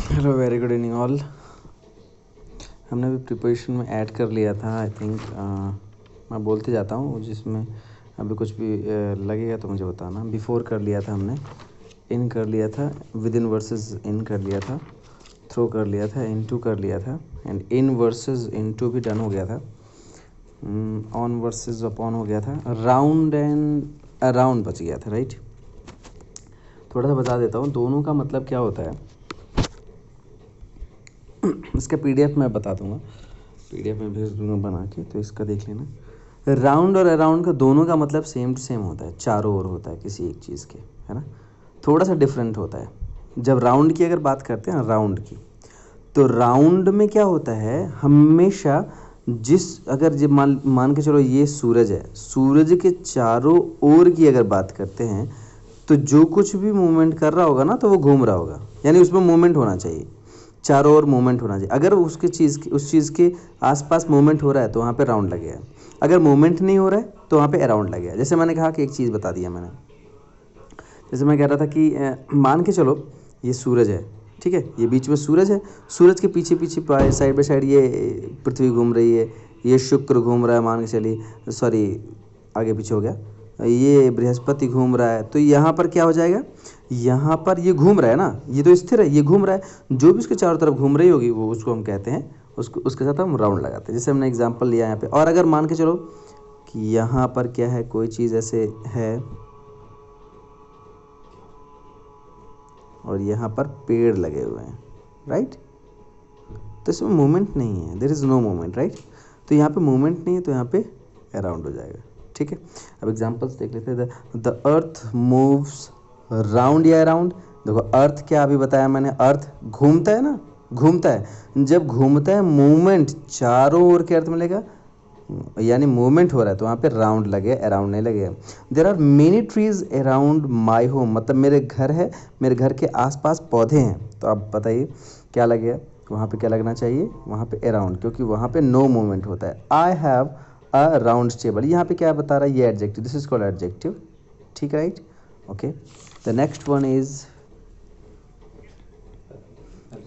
Hello, very good evening all. हमने भी preparation में ऐड कर लिया था। आई थिंक मैं बोलते जाता हूँ, जिसमें अभी कुछ भी लगेगा तो मुझे बताना। बिफोर कर लिया था हमने, इन कर लिया था, विद इन वर्सेस इन कर लिया था, थ्रो कर लिया था, इनटू कर लिया था, एंड इन वर्सेस इनटू भी डन हो गया था, ऑन वर्सेस अपॉन हो गया था, राउंड एंड अराउंड बच गया था, राइट। थोड़ा सा बता देता हूँ दोनों का मतलब क्या होता है। इसका पीडीएफ मैं बता दूंगा, पीडीएफ में भेज दूंगा बना के, तो इसका देख लेना। राउंड और अराउंड का दोनों का मतलब सेम टू सेम होता है, चारों ओर होता है किसी एक चीज़ के, है ना। थोड़ा सा डिफरेंट होता है। जब राउंड की अगर बात करते हैं, राउंड की, तो राउंड में क्या होता है, हमेशा अगर जब मान के चलो ये सूरज है, सूरज के चारों ओर की अगर बात करते हैं, तो जो कुछ भी मूवमेंट कर रहा होगा ना, तो वो घूम रहा होगा, यानी उसमें मूवमेंट होना चाहिए, चारों ओर मूवमेंट होना चाहिए। अगर उस चीज़ के आसपास मूवमेंट हो रहा है तो वहाँ पे राउंड लगेगा। अगर मूवमेंट नहीं हो रहा है तो वहाँ पे अराउंड लगेगा। जैसे मैंने कहा कि एक चीज़ बता दिया मैंने, जैसे मैं कह रहा था कि मान के चलो ये सूरज है, ठीक है, ये बीच में सूरज है, सूरज के पीछे पीछे साइड बाई साइड ये पृथ्वी घूम रही है, ये शुक्र घूम रहा है, मान के चलिए, सॉरी आगे पीछे हो गया, ये बृहस्पति घूम रहा है। तो यहाँ पर क्या हो जाएगा, यहाँ पर ये घूम रहा है ना, ये तो स्थिर है, ये घूम रहा है, जो भी उसके चारों तरफ घूम रही होगी वो उसको हम कहते हैं, उसको उसके साथ हम राउंड लगाते हैं। जैसे हमने एग्जांपल लिया यहाँ पे। और अगर मान के चलो कि यहाँ पर क्या है, कोई चीज़ ऐसे है और यहाँ पर पेड़ लगे हुए हैं, राइट, तो इसमें मूवमेंट नहीं है, there is no movement, right. तो यहाँ पे मूवमेंट नहीं है तो यहाँ पे अराउंड हो जाएगा, ठीक है। अब एग्जांपल्स देख लेते हैं। द अर्थ मूव्स राउंड या अराउंड। देखो अर्थ क्या अभी बताया मैंने, अर्थ घूमता है ना, घूमता है। जब घूमता है, मूवमेंट चारों ओर के अर्थ मिलेगा, यानी मूवमेंट हो रहा है, तो वहाँ पे राउंड लगे, अराउंड नहीं लगेगा। There are many trees around my home, मतलब मेरे घर है, मेरे घर के आसपास पौधे हैं, तो आप बताइए क्या लगेगा वहाँ पे, क्या लगना चाहिए वहाँ पे अराउंड, क्योंकि वहाँ पे नो मूवमेंट होता है। I have a round table, यहाँ पे क्या बता रहा है, ये adjective, this is called adjective, ठीक, right, okay. The next one is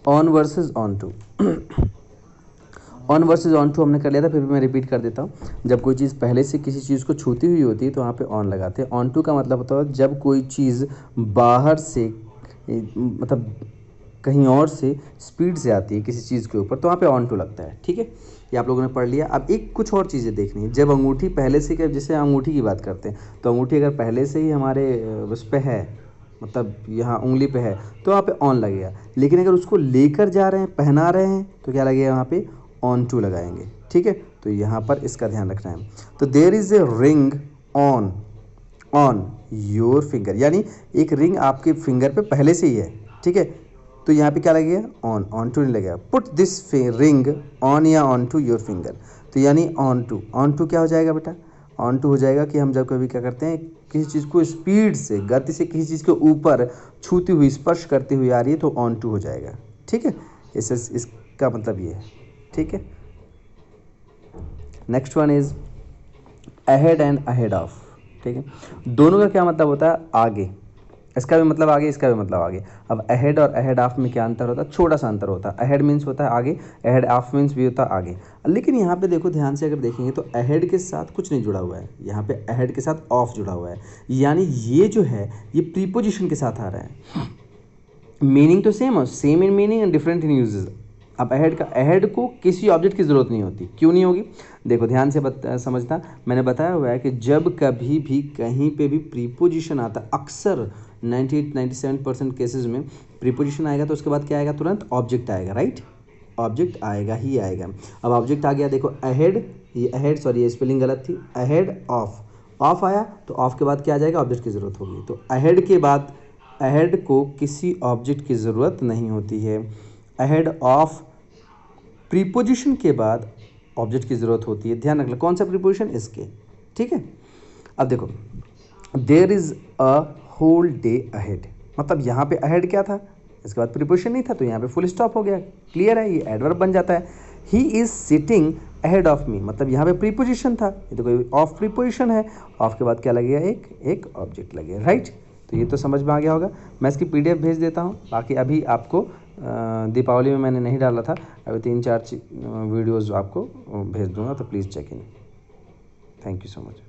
on versus on two. On versus on two हमने कर लिया था, फिर भी मैं रिपीट कर देता हूँ। जब कोई चीज़ पहले से किसी चीज़ को छूती हुई होती है तो वहाँ पे ऑन लगाते हैं। ऑन टू का मतलब होता है जब कोई चीज़ बाहर से, मतलब कहीं और से स्पीड से आती है किसी चीज़ के ऊपर, तो वहाँ पे ऑन टू लगता है, ठीक है। ये आप लोगों ने पढ़ लिया। अब एक कुछ और चीज़ें देखनी है। जब अंगूठी पहले से, जैसे अंगूठी की बात करते हैं, तो अंगूठी अगर पहले से ही हमारे उस पर है, मतलब यहाँ उंगली पे है, तो वहाँ पे ऑन लगेगा। लेकिन अगर उसको लेकर जा रहे हैं, पहना रहे हैं, तो क्या लगेगा वहाँ पे, ऑन टू लगाएंगे, ठीक है। तो यहाँ पर इसका ध्यान रखना है। तो there is a ring on on your finger, यानी एक रिंग आपके फिंगर पे पहले से ही है, ठीक है। तो यहाँ पे क्या लगेगा, ऑन टू नहीं लगेगा। पुट दिस रिंग ऑन या ऑन टू योर फिंगर, तो यानी ऑन टू क्या हो जाएगा बेटा, ऑन टू हो जाएगा कि हम जब कभी क्या करते हैं, किसी चीज़ को स्पीड से, गति से किसी चीज़ के ऊपर छूती हुई, स्पर्श करती हुई आ रही है, तो ऑन टू हो जाएगा, ठीक है। इसका मतलब ये है, ठीक है। Next one is ahead and ahead of, ठीक है। दोनों का क्या मतलब होता है, आगे, इसका भी मतलब आगे, इसका भी मतलब आगे। अब अहेड और अहेड ऑफ में क्या अंतर होता है, छोटा सा अंतर होता है। अहेड मीन्स होता है आगे, अहेड ऑफ मीन्स भी होता है आगे। लेकिन यहाँ पे देखो ध्यान से, अगर देखेंगे तो अहेड के साथ कुछ नहीं जुड़ा हुआ है, यहाँ पे अहेड के साथ ऑफ जुड़ा हुआ है, यानी ये जो है ये प्रीपोजिशन के साथ आ रहा है। मीनिंग तो सेम है, same in meaning and different in uses. अब अहेड को किसी ऑब्जेक्ट की ज़रूरत नहीं होती, क्यों नहीं होगी, देखो ध्यान से समझना। मैंने बताया हुआ है कि जब कभी भी कहीं पे भी प्रीपोजिशन आता है, अक्सर 98-97% केसेस में प्रीपोजिशन आएगा तो उसके बाद क्या आएगा, तुरंत ऑब्जेक्ट आएगा, राइट, ऑब्जेक्ट आएगा ही आएगा। अब ऑब्जेक्ट आ गया, देखो अहेड, ये स्पेलिंग गलत थी, अहेड ऑफ आया, तो ऑफ के बाद क्या आ जाएगा, ऑब्जेक्ट की ज़रूरत होगी। तो अहेड के बाद, अहेड को किसी ऑब्जेक्ट की ज़रूरत नहीं होती है। अहेड ऑफ प्रीपोजिशन के बाद ऑब्जेक्ट की ज़रूरत होती है, ध्यान रख लो। कौन सा प्रीपोजिशन, इसके, ठीक है। अब देखो, there is a whole day ahead, मतलब यहाँ पे अहेड क्या था, इसके बाद प्रीपोजिशन नहीं था, तो यहाँ पे फुल स्टॉप हो गया, क्लियर है, ये एडवर्ब बन जाता है। He is sitting ahead of me, मतलब यहाँ पे प्रीपोजिशन था, ये तो कोई ऑफ प्रीपोजिशन है, ऑफ के बाद क्या लगेगा, एक ऑब्जेक्ट लगेगा, राइट। तो ये तो समझ में आ गया होगा। मैं इसकी PDF भेज देता हूँ। बाकी अभी आपको दीपावली में मैंने नहीं डाला था, अभी 3-4 वीडियोज़ आपको भेज दूँगा, तो please check in. Thank you so much.